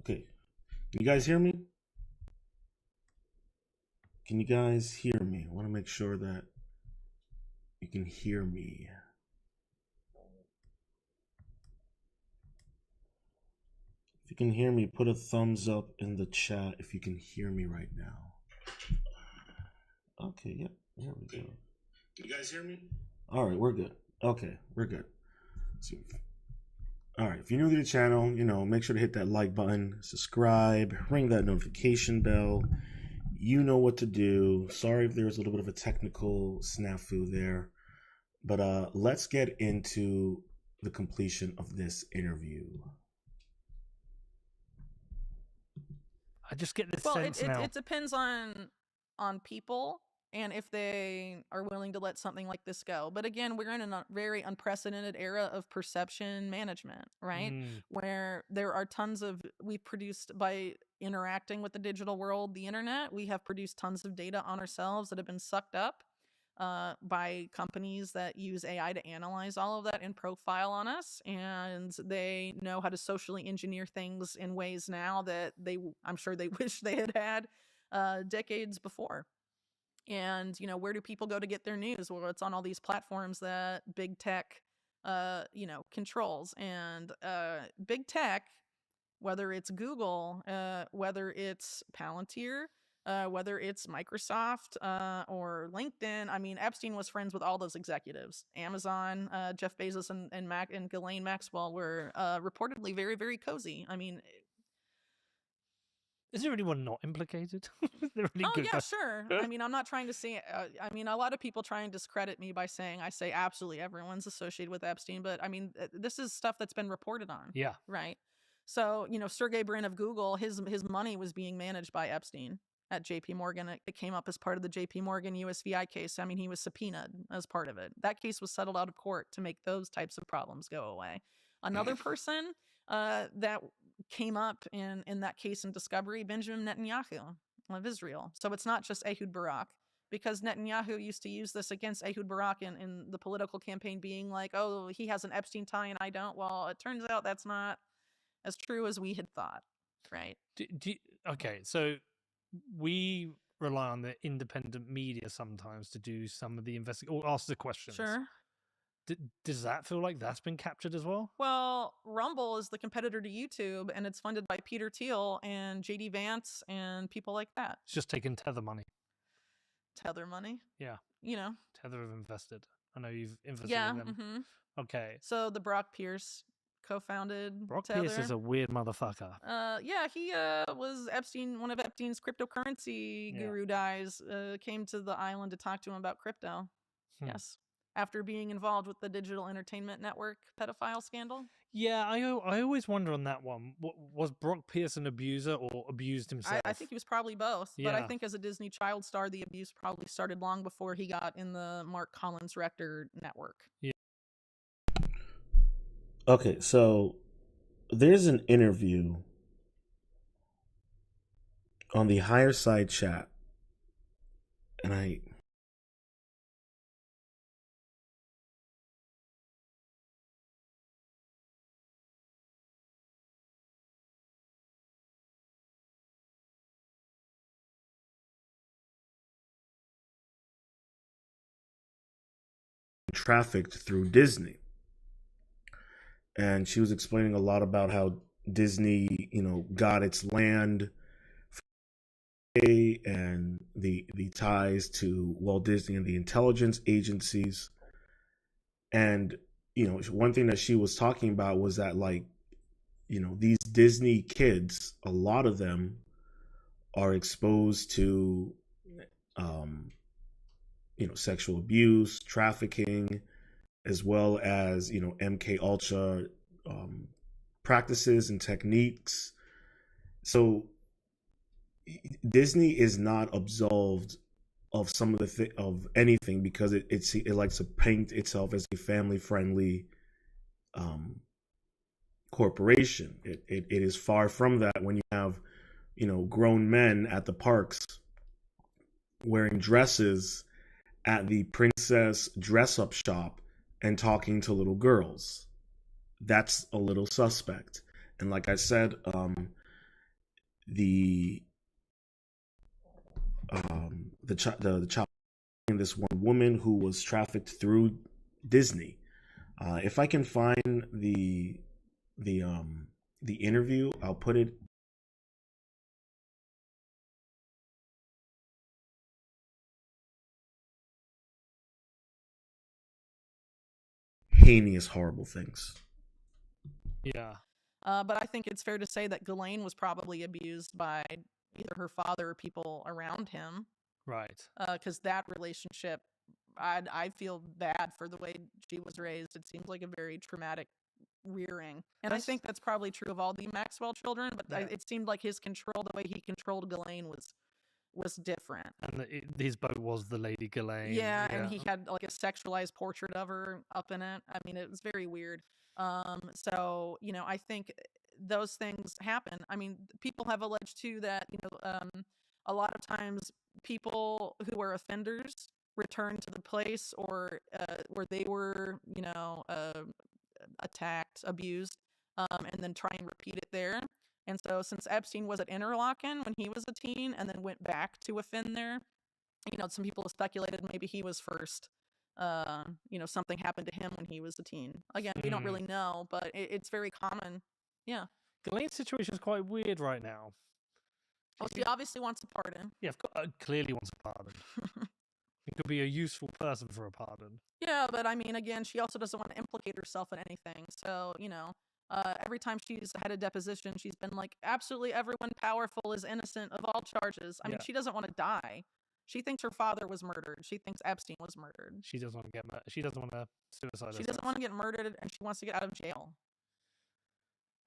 Okay. Can you guys hear me? Can you guys hear me? I want to make sure that you can hear me. If you can hear me, put a thumbs up in the chat if you can hear me right now. Okay, yep. There we go. Can you guys hear me? All right, we're good. Okay, we're good. So, all right, if you're new to the channel, make sure to hit that like button, subscribe, ring that notification bell. You know what to do. Sorry if there's a little bit of a technical snafu there, but let's get into the completion of this interview. I just get this sense now. It depends on people and if they are willing to let something like this go. But again, we're in a very unprecedented era of perception management, right? Where there are tons of, we've produced by interacting with the digital world, the internet, we have produced tons of data on ourselves that have been sucked up by companies that use AI to analyze all of that and profile on us. And they know how to socially engineer things in ways now that I'm sure they wish they had decades before. And, where do people go to get their news? Well, it's on all these platforms that big tech, controls. And big tech, whether it's Google, whether it's Palantir, whether it's Microsoft or LinkedIn. I mean, Epstein was friends with all those executives. Amazon, Jeff Bezos and Ghislaine Maxwell were reportedly very, very cozy. I mean, is there anyone not implicated? Sure. I mean, I'm not trying to say. A lot of people try and discredit me by saying I say absolutely everyone's associated with Epstein, but I mean, this is stuff that's been reported on. Yeah. Right. So, Sergey Brin of Google, his money was being managed by Epstein at JP Morgan. It came up as part of the JP Morgan USVI case. I mean, he was subpoenaed as part of it. That case was settled out of court to make those types of problems go away. Another person that came up in that case in Discovery, Benjamin Netanyahu of Israel. So it's not just Ehud Barak, because Netanyahu used to use this against Ehud Barak in the political campaign, being like, oh, he has an Epstein tie and I don't. Well, it turns out that's not as true as we had thought, right? Okay, so we rely on the independent media sometimes to do some of the investigation or ask the questions. Sure. Does that feel like that's been captured as well? Well, Rumble is the competitor to YouTube, and it's funded by Peter Thiel and JD Vance and people like that. It's just taking Tether money. Tether money? Yeah. Tether have invested. I know you've invested in them. Mm-hmm. Okay. So the Brock Pierce co-founded Brock Tether. Pierce is a weird motherfucker. Yeah, he was one of Epstein's cryptocurrency guru guys, came to the island to talk to him about crypto. Yes. After being involved with the digital entertainment network pedophile scandal. Yeah, I always wonder on that one. Was Brock Pierce an abuser or abused himself? I think he was probably both. Yeah. But I think as a Disney child star, the abuse probably started long before he got in the Mark Collins Rector network. Yeah. Okay, so there's an interview on the Higher Side chat, and trafficked through Disney. And she was explaining a lot about how Disney, got its land and the ties to Walt Disney and the intelligence agencies. And, one thing that she was talking about was that, these Disney kids, a lot of them are exposed to, sexual abuse, trafficking, as well as, MK Ultra practices and techniques. So Disney is not absolved of some of of anything, because it likes to paint itself as a family-friendly corporation. It is far from that when you have, grown men at the parks wearing dresses at the princess dress-up shop and talking to little girls. That's a little suspect. And like I said, the child, this one woman who was trafficked through Disney. If I can find the interview, I'll put it. Heinous, horrible things. Yeah. But I think it's fair to say that Ghislaine was probably abused by either her father or people around him. Right. Because that relationship, I feel bad for the way she was raised. It seems like a very traumatic rearing. And I think that's probably true of all the Maxwell children, but it seemed like his control, the way he controlled Ghislaine was different. And his boat was the Lady Ghislaine. Yeah, and he had like a sexualized portrait of her up in it. I mean, it was very weird. So, you know, I think those things happen. I mean, people have alleged too that, you know, a lot of times people who are offenders return to the place or where they were, you know, attacked, abused, and then try and repeat it there. And so since Epstein was at Interlaken when he was a teen and then went back to offend there, you know, some people have speculated maybe he was first. You know, something happened to him when he was a teen. Again, we don't really know, but it's very common. Yeah. Ghislaine's situation is quite weird right now. Oh, she obviously wants a pardon. Yeah, clearly wants a pardon. It could be a useful person for a pardon. Yeah, but I mean, again, she also doesn't want to implicate herself in anything. So, you know, every time she's had a deposition, she's been like, absolutely everyone powerful is innocent of all charges. I mean, she doesn't want to die. She thinks her father was murdered. She thinks Epstein was murdered. She doesn't want to get she doesn't want to suicide. She doesn't want to get murdered, and she wants to get out of jail.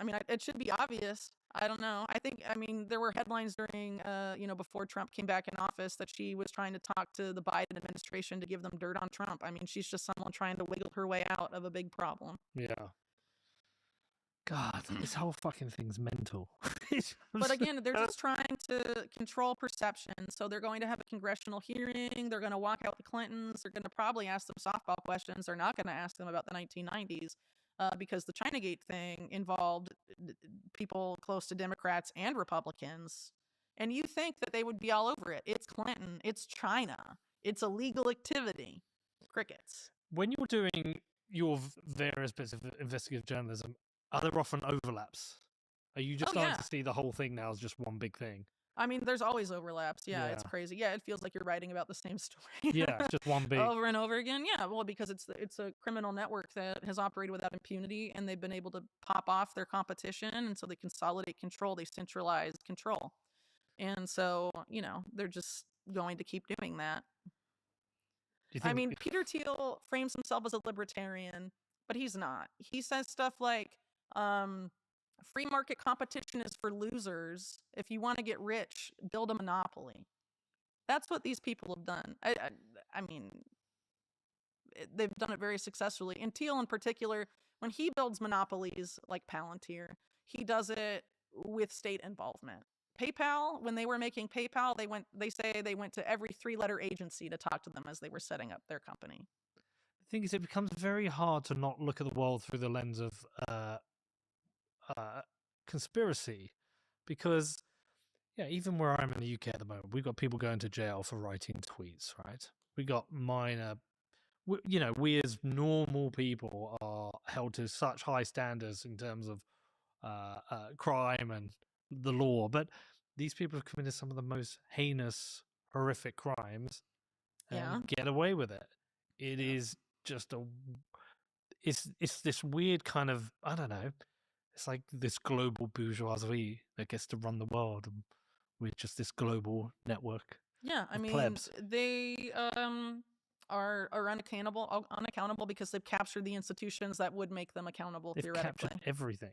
I mean, it should be obvious. I don't know. I mean, there were headlines during, you know, before Trump came back in office that she was trying to talk to the Biden administration to give them dirt on Trump. I mean, she's just someone trying to wiggle her way out of a big problem. Yeah. God, this whole fucking thing's mental. But again, they're just trying to control perception. So they're going to have a congressional hearing. They're going to walk out the Clintons. They're going to probably ask them softball questions. They're not going to ask them about the 1990s. Because the Chinagate thing involved people close to Democrats and Republicans. And you think that they would be all over it. It's Clinton. It's China. It's illegal activity. Crickets. When you're doing your various bits of investigative journalism, are there often overlaps? Are you just starting to see the whole thing now as just one big thing? I mean, there's always overlaps. Yeah, it's crazy. Yeah, it feels like you're writing about the same story. Yeah, it's just one big over and over again. Yeah, well, because it's a criminal network that has operated without impunity, and they've been able to pop off their competition, and so they consolidate control. They centralize control, and so you know they're just going to keep doing that. I mean, Peter Thiel frames himself as a libertarian, but he's not. He says stuff like, free market competition is for losers. If you want to get rich, build a monopoly. That's what these people have done. I mean, they've done it very successfully. And Thiel in particular, when he builds monopolies like Palantir, he does it with state involvement. PayPal, when they were making PayPal, they say they went to every 3-letter agency to talk to them as they were setting up their company. The thing is, it becomes very hard to not look at the world through the lens of conspiracy, because even where I'm in the UK at the moment, we've got people going to jail for writing tweets, right? We got minor, you know, we as normal people are held to such high standards in terms of crime and the law, but these people have committed some of the most heinous, horrific crimes and get away with it. It is just it's this weird kind of, I don't know, it's like this global bourgeoisie that gets to run the world, and we're just this global network. Yeah, I mean, plebs. They are unaccountable because they've captured the institutions that would make them accountable. They've theoretically captured everything.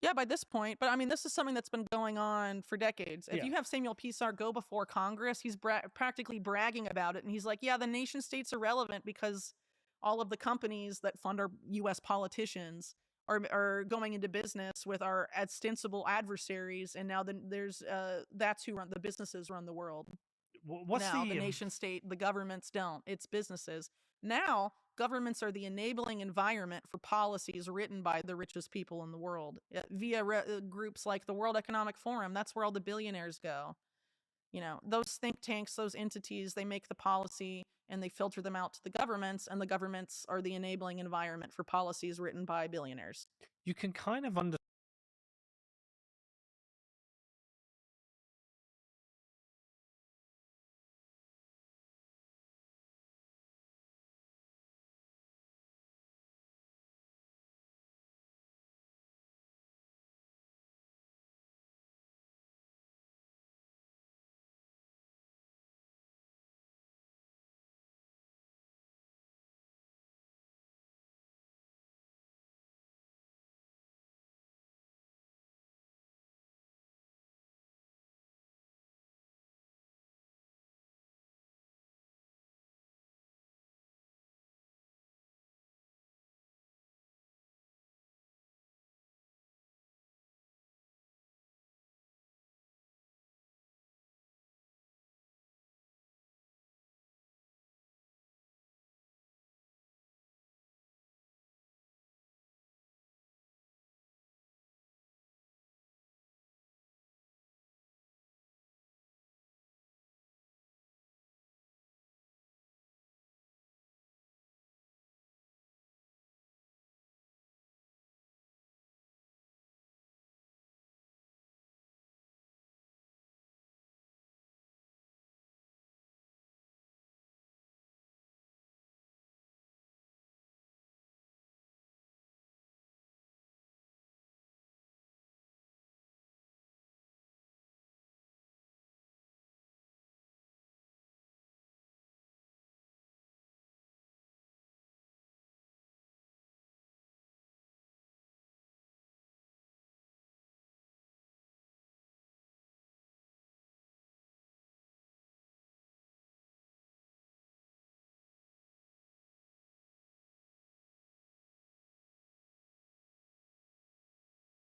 Yeah, by this point, but I mean, this is something that's been going on for decades. If you have Samuel Pisar go before Congress, he's practically bragging about it, and he's like, "Yeah, the nation states are relevant because all of the companies that fund our U.S. politicians are going into business with our ostensible adversaries, and now there's that's who the businesses run the world. What's now the nation state, the governments don't. It's businesses. Now governments are the enabling environment for policies written by the richest people in the world via groups like the World Economic Forum. That's where all the billionaires go. You know, those think tanks, those entities, they make the policy and they filter them out to the governments, and the governments are the enabling environment for policies written by billionaires. You can kind of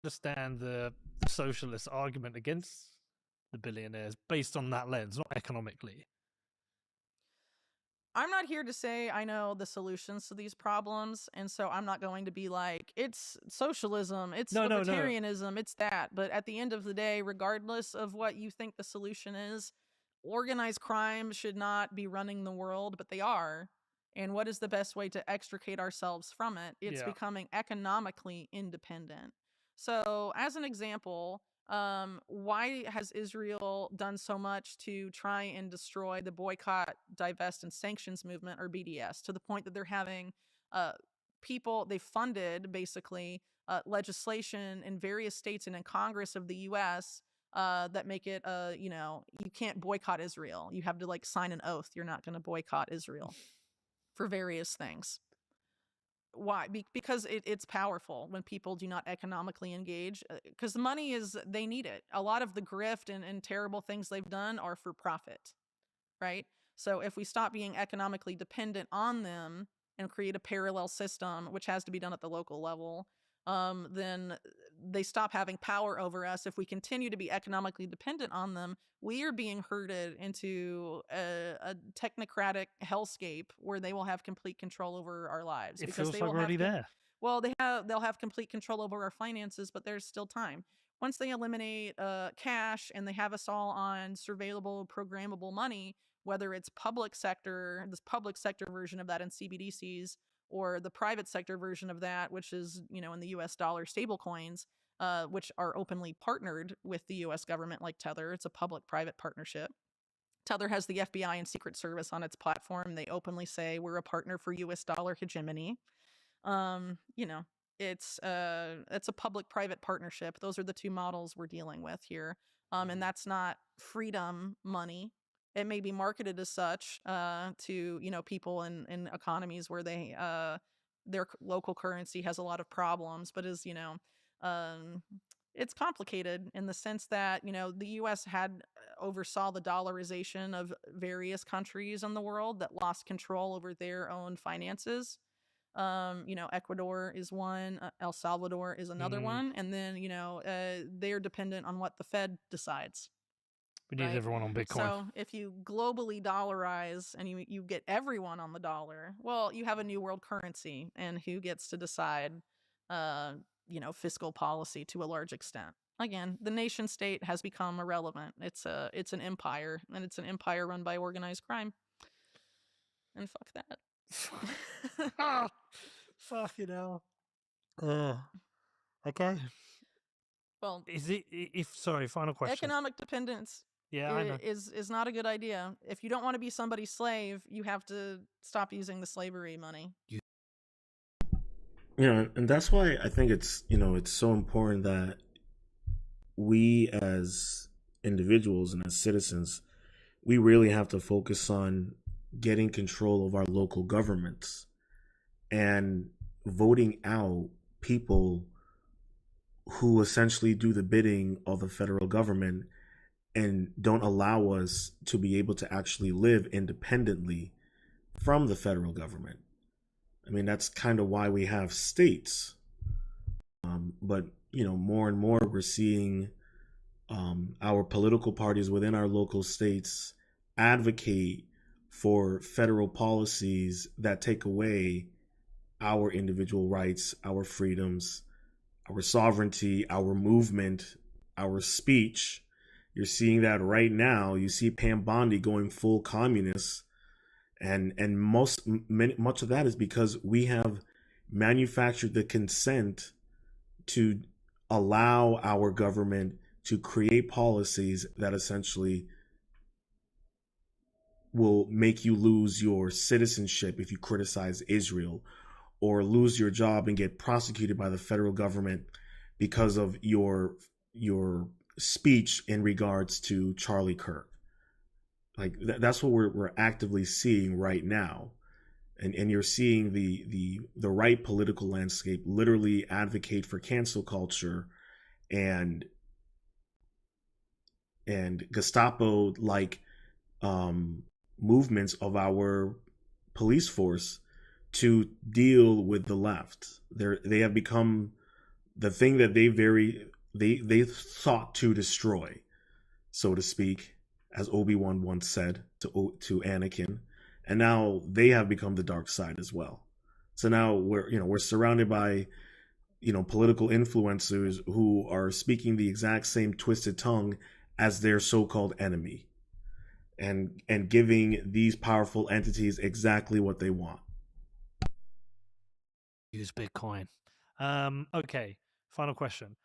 understand the socialist argument against the billionaires based on that lens, not economically. I'm not here to say I know the solutions to these problems, and so I'm not going to be like, it's socialism, it's libertarianism, it's that. But at the end of the day, regardless of what you think the solution is, organized crime should not be running the world, but they are. And what is the best way to extricate ourselves from it? It's becoming economically independent. So, as an example, why has Israel done so much to try and destroy the boycott, divest, and sanctions movement, or BDS, to the point that they're having people, they funded basically legislation in various states and in Congress of the U.S. That make it, you know, you can't boycott Israel. You have to like sign an oath you're not going to boycott Israel for various things. Why? Because it's powerful when people do not economically engage, because the money is, they need it. A lot of the grift and terrible things they've done are for profit, right? So if we stop being economically dependent on them and create a parallel system, which has to be done at the local level, then they stop having power over us. If we continue to be economically dependent on them, we are being herded into a technocratic hellscape where they will have complete control over our lives. It because feels they like will we're already there. Well, they'll have complete control over our finances, but there's still time. Once they eliminate cash and they have us all on surveillable, programmable money, whether it's public sector, this public sector version of that in CBDCs, or the private sector version of that, which is, you know, in the US dollar stable coins, which are openly partnered with the US government, like Tether. It's a public-private partnership. Tether has the FBI and Secret Service on its platform. They openly say we're a partner for US dollar hegemony. You know, it's a public-private partnership. Those are the two models we're dealing with here. And that's not freedom money. It may be marketed as such to, you know, people in economies where they their local currency has a lot of problems, but is, you know, um, it's complicated in the sense that, you know, the U.S. had oversaw the dollarization of various countries in the world that lost control over their own finances. You know, Ecuador is one, El Salvador is another one, and then, you know, they're dependent on what the Fed decides. We need everyone on Bitcoin. So if you globally dollarize and you get everyone on the dollar, well, you have a new world currency, and who gets to decide, fiscal policy to a large extent? Again, the nation state has become irrelevant. It's an empire, and it's an empire run by organized crime. And fuck that. Fucking hell. Okay. Well, final question. Economic dependence is not a good idea. If you don't want to be somebody's slave, you have to stop using the slavery money. And that's why I think it's so important that we as individuals and as citizens, we really have to focus on getting control of our local governments and voting out people who essentially do the bidding of the federal government and don't allow us to be able to actually live independently from the federal government. I mean, that's kind of why we have states. But, more and more we're seeing our political parties within our local states advocate for federal policies that take away our individual rights, our freedoms, our sovereignty, our movement, our speech. You're seeing that right now. You see Pam Bondi going full communist, and much of that is because we have manufactured the consent to allow our government to create policies that essentially will make you lose your citizenship if you criticize Israel, or lose your job and get prosecuted by the federal government because of your speech in regards to Charlie Kirk. Like that's what we're actively seeing right now. And you're seeing the right political landscape literally advocate for cancel culture and Gestapo like movements of our police force to deal with the left. They have become the thing that they sought to destroy, so to speak, as Obi-Wan once said to Anakin, and now they have become the dark side as well. So now we're surrounded by political influencers who are speaking the exact same twisted tongue as their so-called enemy, and giving these powerful entities exactly what they want. Use Bitcoin. Okay, final question.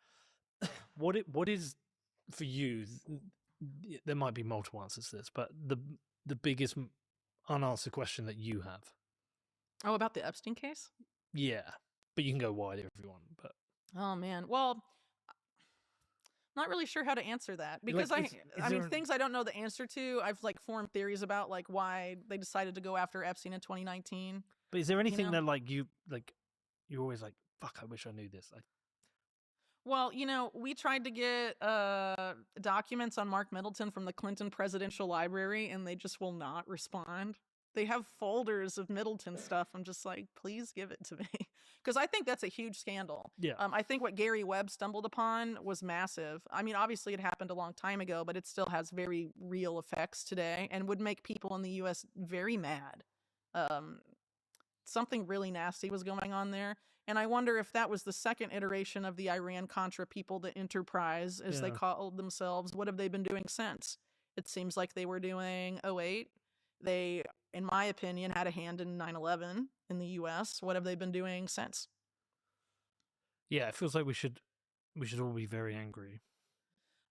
What is for you? There might be multiple answers to this, but the biggest unanswered question that you have. Oh, about the Epstein case? Yeah, but you can go wide if you want. But oh man, well, not really sure how to answer that, because things I don't know the answer to. I've formed theories about why they decided to go after Epstein in 2019. But is there anything that you're always like, fuck, I wish I knew this? Well, we tried to get documents on Mark Middleton from the Clinton Presidential Library, and they just will not respond. They have folders of Middleton stuff. I'm just like, please give it to me. Because I think that's a huge scandal. Yeah. I think what Gary Webb stumbled upon was massive. I mean, obviously it happened a long time ago, but it still has very real effects today and would make people in the U.S. very mad. Something really nasty was going on there. And I wonder if that was the second iteration of the Iran-Contra people, the Enterprise, as they called themselves. What have they been doing since? It seems like they were doing 08. They, in my opinion, had a hand in 9/11 in the U.S. What have they been doing since? Yeah, it feels like we should all be very angry.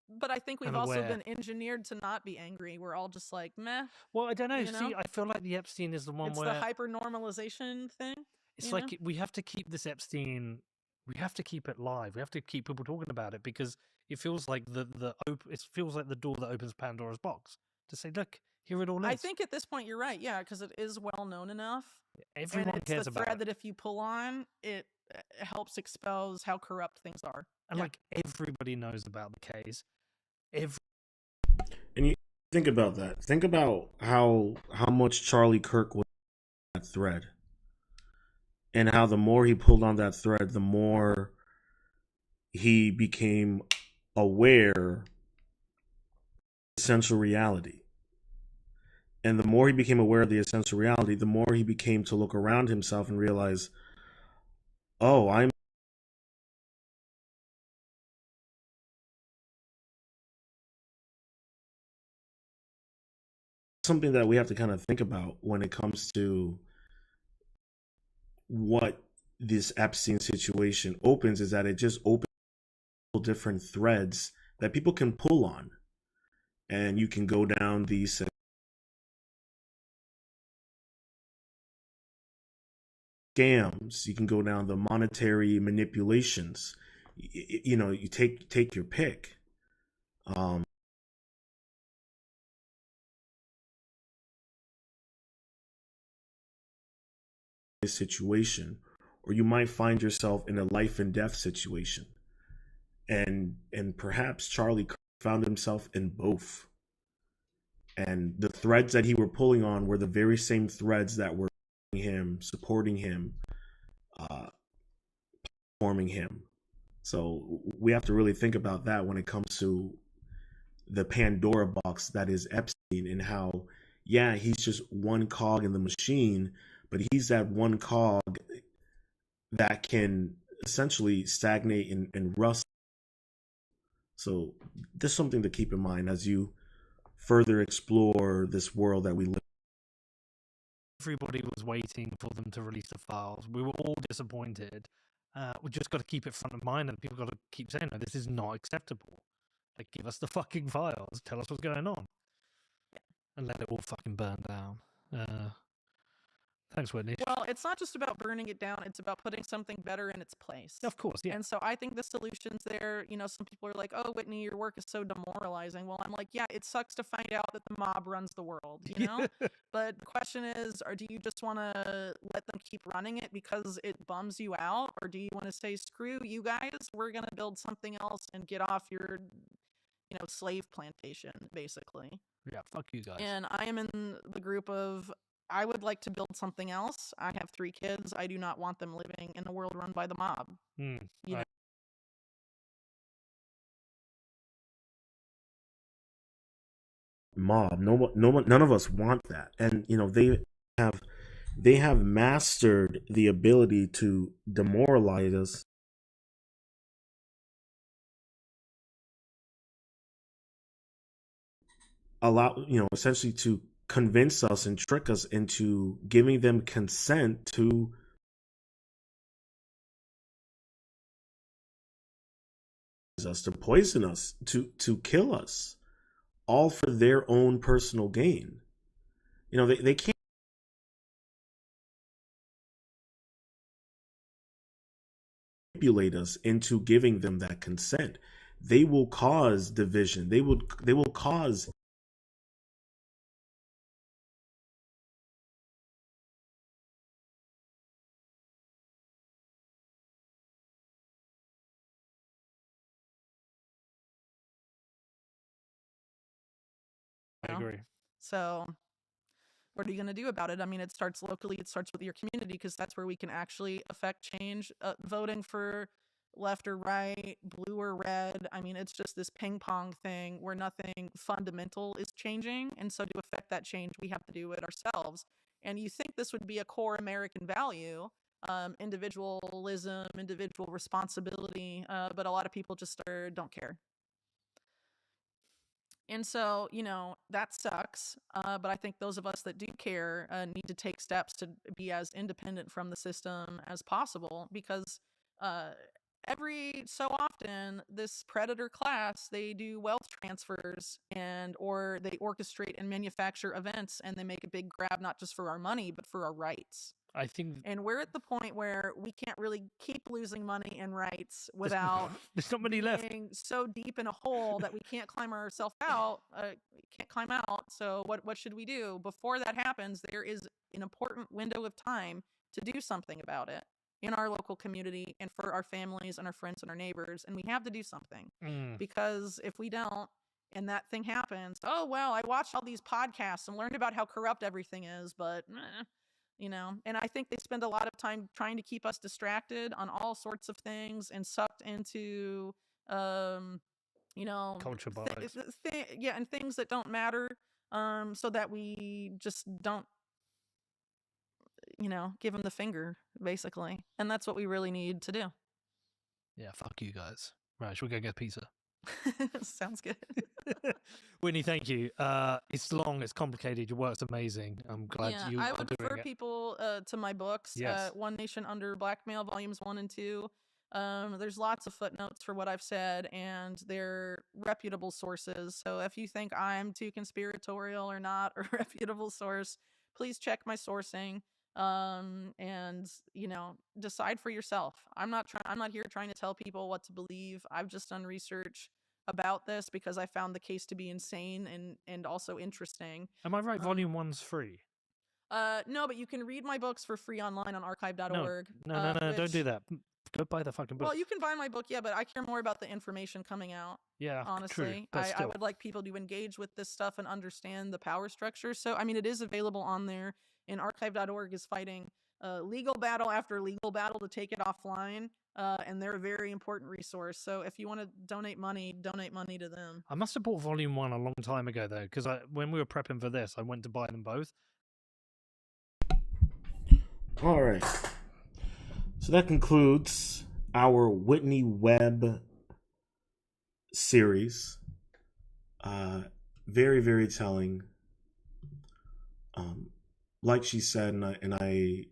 But I think we've also been engineered to not be angry. We're all just like, meh. Well, I don't know. See, I feel like the Epstein is the one where... It's the hyper-normalization thing. It's like we have to keep this Epstein... We have to keep it live. We have to keep people talking about it, because it feels like it feels like the door that opens Pandora's box to say, look, here it all is. I think at this point you're right, yeah, because it is well known enough. Everyone cares about it. It's the thread that if you pull on, it helps expose how corrupt things are. And everybody knows about the case. And you think about that. Think about how much Charlie Kirk was on that thread. And how the more he pulled on that thread, the more he became aware essential reality. And the more he became aware of the essential reality, the more he became to look around himself and realize, oh, I'm something that we have to kind of think about when it comes to what this Epstein situation opens, is that it just opens different threads that people can pull on, and you can go down these scams, you can go down the monetary manipulations, you know, you take your pick. Situation, or you might find yourself in a life and death situation, and perhaps Charlie found himself in both, and the threads that he were pulling on were the very same threads that were supporting him, forming him. So we have to really think about that when it comes to the Pandora box that is Epstein, and how, yeah, he's just one cog in the machine, but he's that one cog that can essentially stagnate and rust. So there's something to keep in mind as you further explore this world that we live in. Everybody was waiting for them to release the files. We were all disappointed. We just got to keep it front of mind, and people got to keep saying, no, this is not acceptable. Like, give us the fucking files. Tell us what's going on. And let it all fucking burn down. Thanks, Whitney. Well, it's not just about burning it down. It's about putting something better in its place. Of course, yeah. And so I think the solution's there. You know, some people are like, oh, Whitney, your work is so demoralizing. Well, I'm like, yeah, it sucks to find out that the mob runs the world, you know? But the question is, or do you just want to let them keep running it because it bums you out? Or do you want to say, screw you guys, we're going to build something else and get off your, you know, slave plantation, basically? Yeah, fuck you guys. And I am in the group of, I would like to build something else. I have 3 kids. I do not want them living in a world run by the mob. You know? Mob. No one, none of us want that. And you know, they have mastered the ability to demoralize us, allow, you know, essentially to convince us and trick us into giving them consent to us, to poison us, to kill us, all for their own personal gain. You know, they can't manipulate us into giving them that consent. They will cause division. They will cause I agree. So what are you going to do about it? I mean, it starts locally. It starts with your community, because that's where we can actually affect change. Voting for left or right, blue or red. I mean, it's just this ping pong thing where nothing fundamental is changing. And so to affect that change, we have to do it ourselves. And you think this would be a core American value, individualism, individual responsibility, but a lot of people just don't care. And so, you know, that sucks. But I think those of us that do care need to take steps to be as independent from the system as possible, because every so often this predator class, they do wealth transfers, or they orchestrate and manufacture events, and they make a big grab, not just for our money, but for our rights. I think, and we're at the point where we can't really keep losing money and rights without there's not many left. being so deep in a hole that we can't climb ourselves out. Can't climb out. So what should we do? Before that happens, there is an important window of time to do something about it in our local community and for our families and our friends and our neighbors. And we have to do something, because if we don't, and that thing happens, oh, well, I watched all these podcasts and learned about how corrupt everything is, but you know, and I think they spend a lot of time trying to keep us distracted on all sorts of things and sucked into culture bias. And things that don't matter, so that we just don't, give them the finger, basically. And that's what we really need to do. Yeah, fuck you guys. Right, should we go get pizza? Sounds good. Whitney, thank you. It's long, it's complicated. Your work's amazing. I'm glad you I are would doing refer it. people to my books, Yes. One Nation Under Blackmail, Volumes 1 and 2. There's lots of footnotes for what I've said, and they're reputable sources. So if you think I'm too conspiratorial or not a reputable source, please check my sourcing. And decide for yourself. I'm not here trying to tell people what to believe. I've just done research about this because I found the case to be insane and also interesting. Am I right? Volume 1's free. No, but you can read my books for free online on archive.org. No, don't do that. Go buy the fucking book. Well, you can buy my book, yeah, but I care more about the information coming out. Yeah, honestly, true, I would like people to engage with this stuff and understand the power structure. So, I mean, it is available on there. And archive.org is fighting legal battle after legal battle to take it offline. And they're a very important resource. So if you want to donate money to them. I must have bought Volume 1 a long time ago, though, because when we were prepping for this, I went to buy them both. All right. So that concludes our Whitney Webb series. Very, very telling. Like she said, and I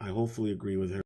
hopefully agree with her.